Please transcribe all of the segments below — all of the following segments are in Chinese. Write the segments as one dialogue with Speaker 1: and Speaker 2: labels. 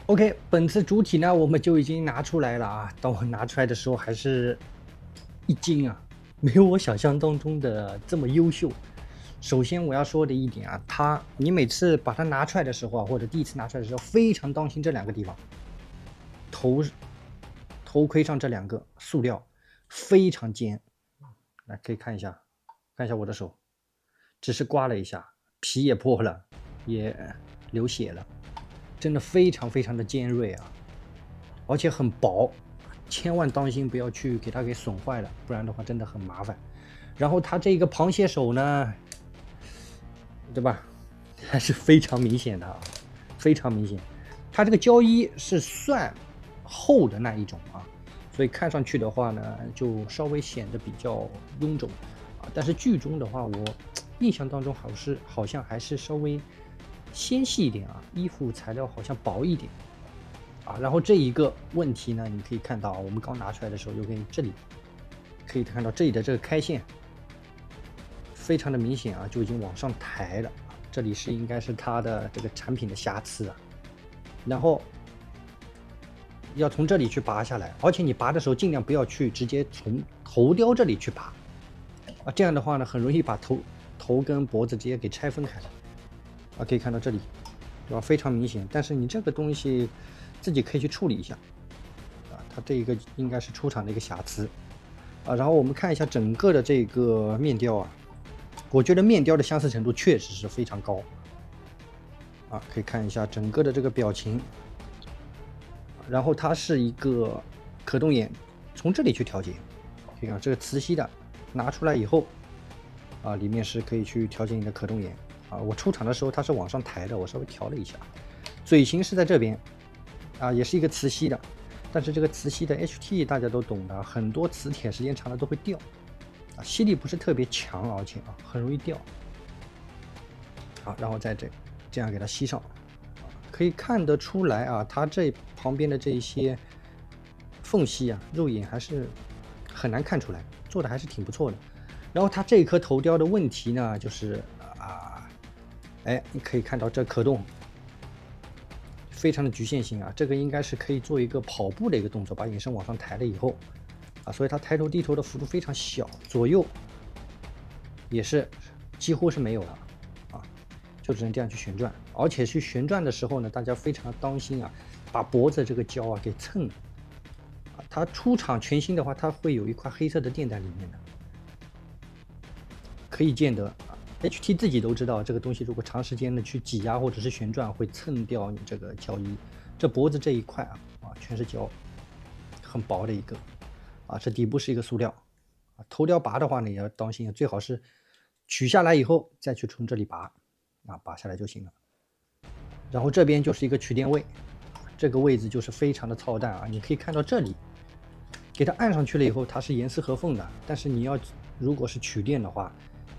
Speaker 1: OK，本次主体呢我们就已经拿出来了啊。当我拿出来的时候，还是一惊啊，没有我想象当中的这么优秀。首先我要说的一点啊，你每次把它拿出来的时候啊，或者第一次拿出来的时候，非常当心这两个地方，头盔上这两个塑料非常尖。来，可以看一下我的手，只是刮了一下，皮也破了，也流血了。真的非常非常的尖锐啊，而且很薄，千万当心不要去给它给损坏了，不然的话真的很麻烦。然后它这个螃蟹手呢，对吧，还是非常明显的啊，非常明显。它这个胶衣是算厚的那一种啊，所以看上去的话呢，就稍微显得比较臃肿啊。但是剧中的话，我印象当中好像还是稍微纤细一点啊，衣服材料好像薄一点啊。然后这一个问题呢，你可以看到我们刚拿出来的时候，这里可以看到这里的这个开线非常的明显啊，就已经往上抬了。这里应该是它的这个产品的瑕疵啊。然后要从这里去拔下来，而且你拔的时候尽量不要去直接从头雕这里去拔啊，这样的话呢，很容易把头跟脖子直接给拆分开了。啊，可以看到这里，对吧？非常明显。但是你这个东西自己可以去处理一下，啊，它这一个应该是出厂的一个瑕疵，啊。然后我们看一下整个的这个面雕啊，我觉得面雕的相似程度确实是非常高，啊，可以看一下整个的这个表情。然后它是一个可动眼，从这里去调节，可以看这个磁吸的，拿出来以后，啊，里面是可以去调节你的可动眼。啊，我出厂的时候它是往上抬的，我稍微调了一下。嘴型是在这边，啊，也是一个磁吸的，但是这个磁吸的 HT 大家都懂的，很多磁铁时间长了都会掉，啊，吸力不是特别强，而且很容易掉。好，然后在这样给它吸上，可以看得出来啊，它这旁边的这一些缝隙啊，肉眼还是很难看出来，做的还是挺不错的。然后它这颗头雕的问题呢，就是哎，你可以看到这可动非常的局限性啊，这个应该是可以做一个跑步的一个动作，把眼神往上抬了以后，啊，所以它抬头低头的幅度非常小，左右也是几乎是没有了，啊，就只能这样去旋转，而且去旋转的时候呢，大家非常当心啊，把脖子这个胶啊给蹭了，啊，它出厂全新的话，它会有一块黑色的垫在里面的，可以见得。HT 自己都知道，这个东西如果长时间的去挤压或者是旋转，会蹭掉你这个胶衣。这脖子这一块全是胶，很薄的一个啊。这底部是一个塑料啊。头雕拔的话呢，也要当心，最好是取下来以后再去从这里拔啊，拔下来就行了。然后这边就是一个取电位，这个位置就是非常的操蛋啊。你可以看到这里，给它按上去了以后，它是严丝合缝的，但是如果是取电的话，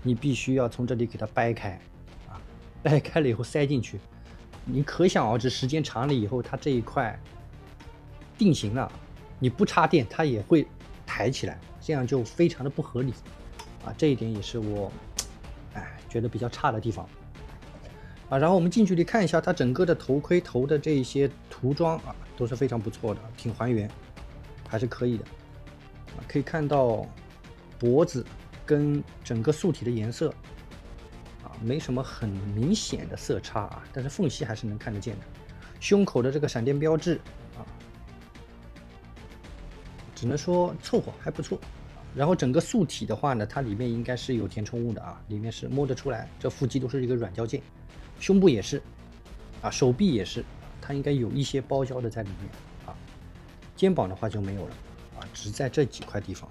Speaker 1: 你必须要从这里给它掰开，啊，掰开了以后塞进去，你可想而知，时间长了以后，它这一块定型了，你不插电它也会抬起来，这样就非常的不合理，啊，这一点也是我，觉得比较差的地方，啊，然后我们近距离看一下它整个的头盔头的这一些涂装啊，都是非常不错的，挺还原，还是可以的，啊，可以看到脖子跟整个素体的颜色啊，没什么很明显的色差啊，但是缝隙还是能看得见的。胸口的这个闪电标志啊，只能说凑合，还不错。然后整个素体的话呢，它里面应该是有填充物的啊，里面是摸得出来，这腹肌都是一个软胶件，胸部也是啊，手臂也是，它应该有一些包胶的在里面啊。肩膀的话就没有了啊，只在这几块地方。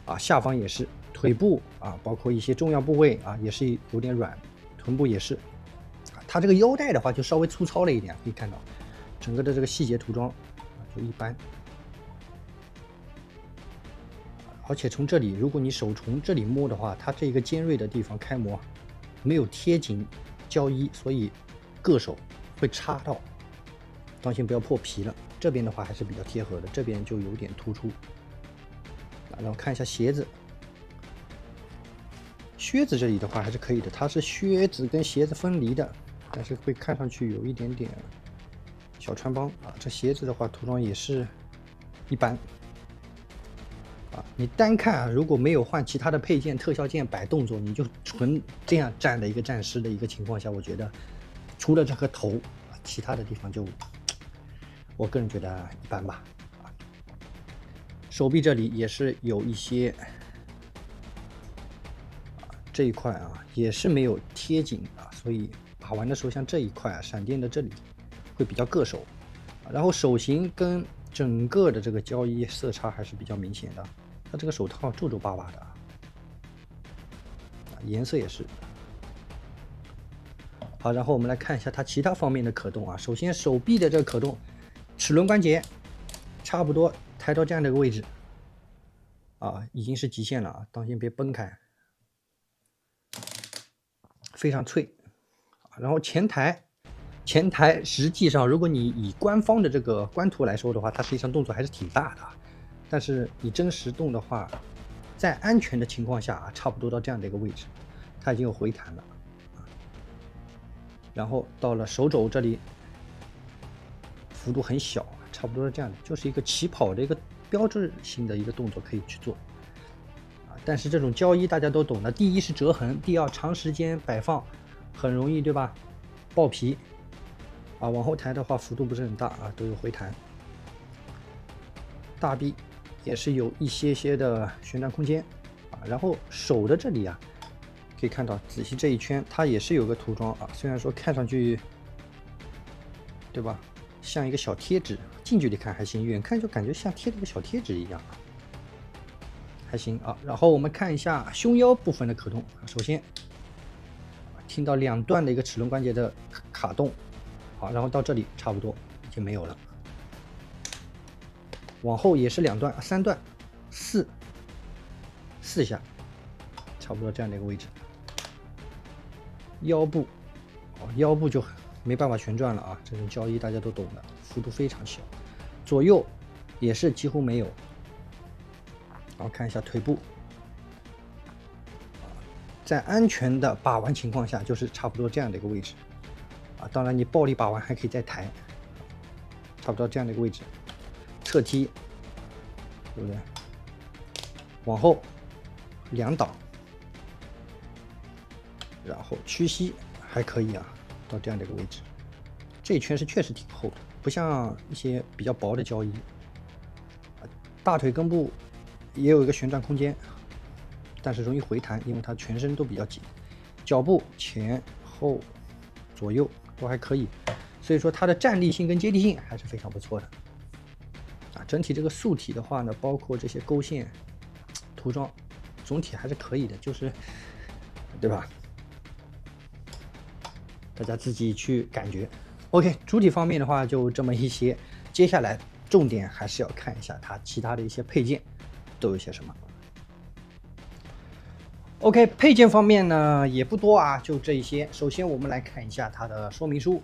Speaker 1: 啊，下方也是，腿部啊，包括一些重要部位啊，也是有点软，臀部也是。它这个腰带的话就稍微粗糙了一点，可以看到整个的这个细节涂装啊就一般。而且从这里，如果你手从这里摸的话，它这个尖锐的地方开模没有贴紧胶衣，所以硌手会插到，当心不要破皮了。这边的话还是比较贴合的，这边就有点突出。然后看一下鞋子，靴子这里的话还是可以的，它是靴子跟鞋子分离的，但是会看上去有一点点小穿帮啊，这鞋子的话涂装也是一般啊。你单看啊，如果没有换其他的配件、特效件摆动作，你就纯这样站的一个战狮的一个情况下，我觉得除了这颗头啊，其他的地方就我个人觉得一般吧。啊，手臂这里也是有一些。这一块啊也是没有贴紧啊，所以把玩的时候像这一块啊，闪电的这里会比较硌手，然后手型跟整个的这个胶衣色差还是比较明显的，它这个手套皱皱巴巴的啊，颜色也是。好，然后我们来看一下它其他方面的可动啊，首先手臂的这个可动，齿轮关节差不多抬到这样的一个位置啊，已经是极限了啊，当心别崩开。非常脆，然后前台实际上，如果你以官方的这个官图来说的话，它实际上动作还是挺大的，但是你真实动的话，在安全的情况下啊，差不多到这样的一个位置，它已经有回弹了，然后到了手肘这里，幅度很小，差不多是这样的，就是一个起跑的一个标志性的一个动作可以去做。但是这种胶衣大家都懂的，第一是折痕，第二长时间摆放很容易，对吧？爆皮啊，往后抬的话幅度不是很大啊，都有回弹。大臂也是有一些的旋转空间啊，然后手的这里啊，可以看到仔细这一圈，它也是有个涂装啊，虽然说看上去，对吧？像一个小贴纸，近距离看还行，远看就感觉像贴了个小贴纸一样。还行啊，然后我们看一下胸腰部分的可动。首先，听到两段的一个齿轮关节的卡动，好，然后到这里差不多已经没有了。往后也是两段、三段、四下，差不多这样的一个位置。腰部，腰部就没办法旋转了啊，这种胶衣大家都懂的，幅度非常小。左右也是几乎没有。然后看一下腿部，在安全的把玩情况下，就是差不多这样的一个位置啊。当然，你暴力把玩还可以再抬，差不多这样的一个位置。侧踢，对不对？往后两档，然后屈膝还可以啊，到这样的一个位置。这一圈是确实挺厚的，不像一些比较薄的胶衣。大腿根部也有一个旋转空间，但是容易回弹，因为它全身都比较紧。脚部前后左右都还可以，所以说它的站立性跟接地性还是非常不错的。啊，整体这个素体的话呢，包括这些勾线涂装，总体还是可以的，就是对吧？大家自己去感觉。OK， 主体方面的话就这么一些，接下来重点还是要看一下它其他的一些配件都有些什么。OK， 配件方面呢也不多啊，就这一些。首先我们来看一下它的说明书，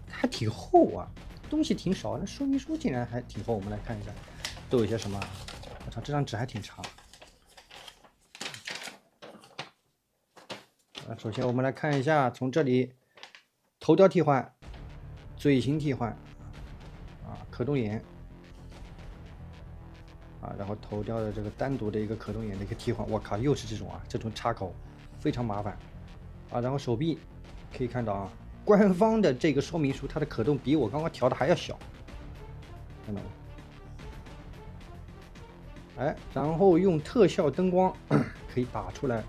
Speaker 1: 还挺厚啊，东西挺少，那说明书竟然还挺厚。我们来看一下都有些什么。我操，这张纸还挺长。首先我们来看一下，从这里头雕替换、嘴型替换啊，可动眼啊，然后头雕的这个单独的一个可动眼的一个替换，我靠，又是这种啊，这种插口非常麻烦啊。然后手臂可以看到啊，官方的这个说明书它的可动比我刚刚调的还要小，看到吗？哎，然后用特效灯光可以打出来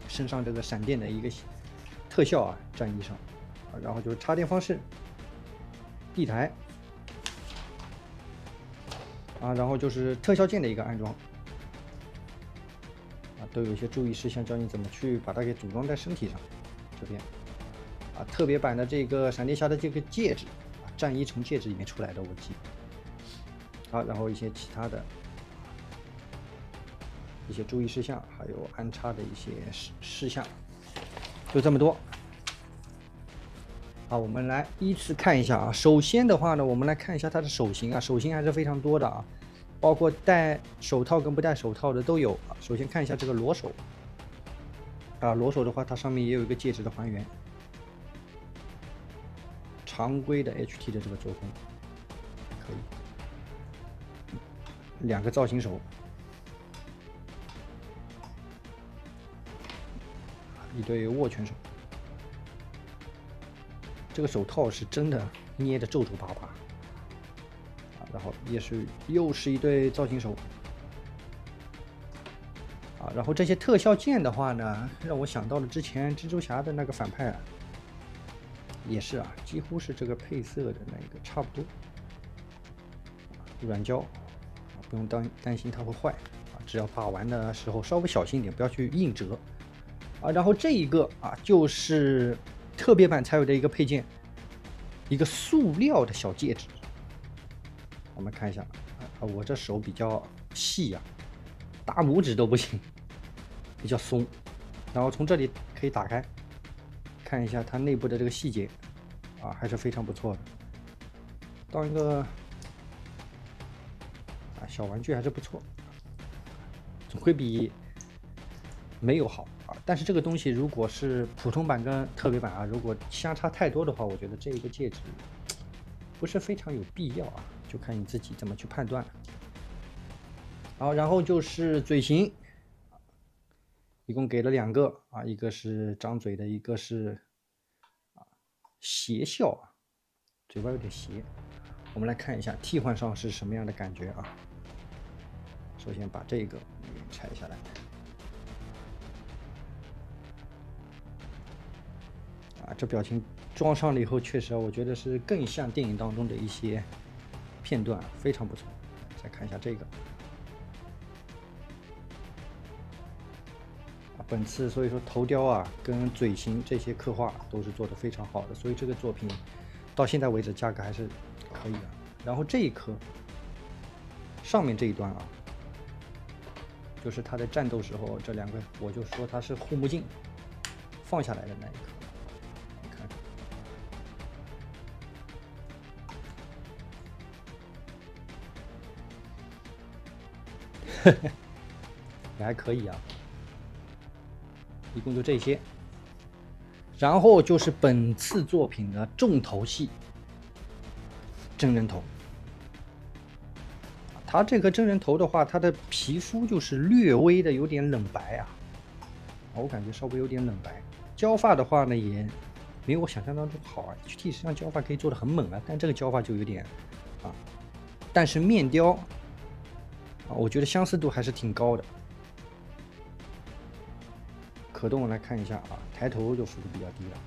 Speaker 1: 身上这个闪电的一个特效啊，战衣上啊，然后就是插电方式、地台啊，然后就是特效件的一个安装啊，都有一些注意事项，教你怎么去把它给组装在身体上。这边啊，特别版的这个闪电侠的这个戒指啊，战衣从戒指里面出来的，我记得。好，然后一些其他的一些注意事项，还有安插的一些事项，就这么多。好，我们来依次看一下啊。首先的话呢，我们来看一下它的手型啊，手型还是非常多的啊，包括戴手套跟不戴手套的都有啊。首先看一下这个裸手啊，裸手的话，它上面也有一个戒指的还原常规的 HT 的这个做工，可以。2个造型手，一对握拳手。这个手套是真的捏的皱皱巴巴，然后又是一对造型手。然后这些特效键的话呢，让我想到了之前蜘蛛侠的那个反派也是几乎是这个配色的那个差不多。软胶不用担心它会坏只要把玩的时候稍微小心一点，不要去硬折然后这一个就是特别版才有的一个配件，一个塑料的小戒指。我们看一下我这手比较细大拇指都不行，比较松。然后从这里可以打开，看一下它内部的这个细节还是非常不错的。当一个小玩具还是不错，总会比没有好但是这个东西如果是普通版跟特别版如果相差太多的话，我觉得这一个戒指不是非常有必要就看你自己怎么去判断了。好，然后就是嘴型，一共给了2个一个是张嘴的，一个是邪笑嘴巴有点斜。我们来看一下替换上是什么样的感觉首先把这个拆下来这表情装上了以后，确实我觉得是更像电影当中的一些片段非常不错。再看一下这个本次所以说头雕跟嘴型这些刻画都是做得非常好的，所以这个作品到现在为止价格还是可以的。然后这一颗上面这一段就是他在战斗时候这2个，我就说它是护目镜放下来的那一刻，你看，也还可以一共就这些。然后就是本次作品的重头戏——真人头。它这个真人头的话，它的皮肤就是略微的有点冷白我感觉稍微有点冷白。胶发的话呢，也没有我想象当中好HT实际上胶发可以做的很猛但这个胶发就有点但是面雕我觉得相似度还是挺高的。可动来看一下抬头就幅度比较低了，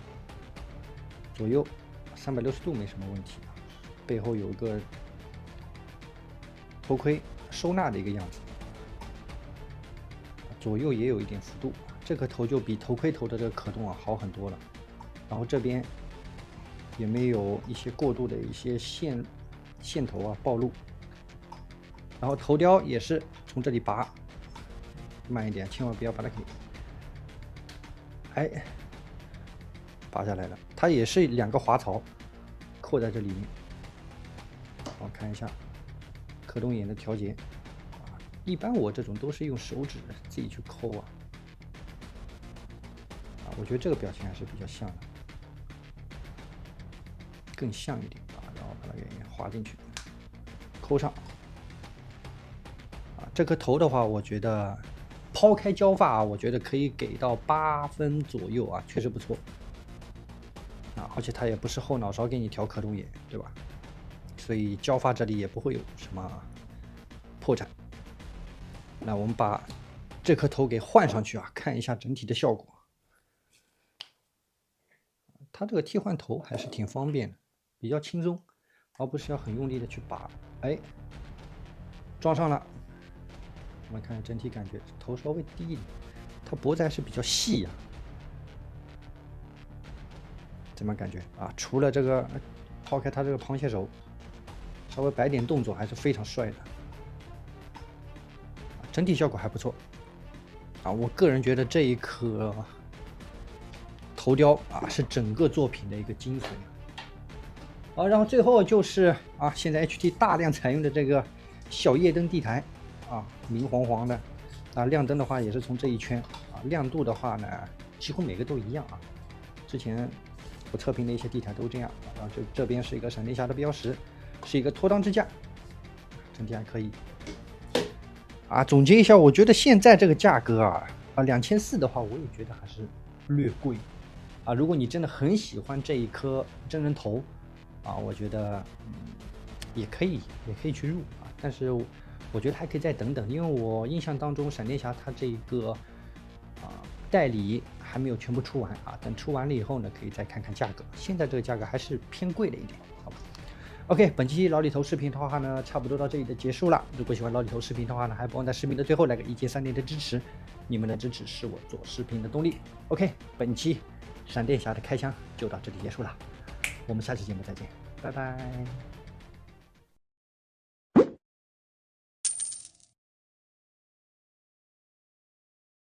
Speaker 1: 左右360度没什么问题背后有一个头盔收纳的一个样子，左右也有一点幅度，这个头就比头盔头的这个可动好很多了。然后这边也没有一些过度的一些线头暴露。然后头雕也是从这里拔，慢一点，千万不要把它给拔下来了。它也是2个滑槽扣在这里面。我看一下可动眼的调节一般我这种都是用手指自己去抠我觉得这个表情还是比较像的，更像一点然后把它给滑进去，抠上这颗头的话，我觉得抛开胶发我觉得可以给到8分左右确实不错而且它也不是后脑勺给你调可动眼，对吧？所以胶发这里也不会有什么破绽。那我们把这颗头给换上去看一下整体的效果。它这个替换头还是挺方便的，比较轻松，而不是要很用力的去拔。装上了。我们看整体感觉头稍微低一点，它脖子还是比较细怎么感觉除了这个抛开它这个螃蟹手，稍微摆点动作还是非常帅的。整体效果还不错我个人觉得这一颗头雕是整个作品的一个精髓然后最后就是现在 HT 大量采用的这个小夜灯地台明黄黄的亮灯的话也是从这一圈亮度的话呢几乎每个都一样之前我测评的一些地毯都这样。然后这边是一个闪电侠的标识，是一个拖裆支架，整体还可以。总结一下，我觉得现在这个价格2400的话，我也觉得还是略贵。如果你真的很喜欢这一颗真人头，我觉得也可以去入但是我觉得还可以再等等，因为我印象当中闪电侠它这个代理还没有全部出完等出完了以后呢，可以再看看价格。现在这个价格还是偏贵了一点，好吧 ？OK， 本期老李头视频的话呢，差不多到这里的结束了。如果喜欢老李头视频的话呢，还不忘在视频的最后来个1键3连的支持，你们的支持是我做视频的动力。OK， 本期闪电侠的开箱就到这里结束了，我们下期节目再见，拜拜。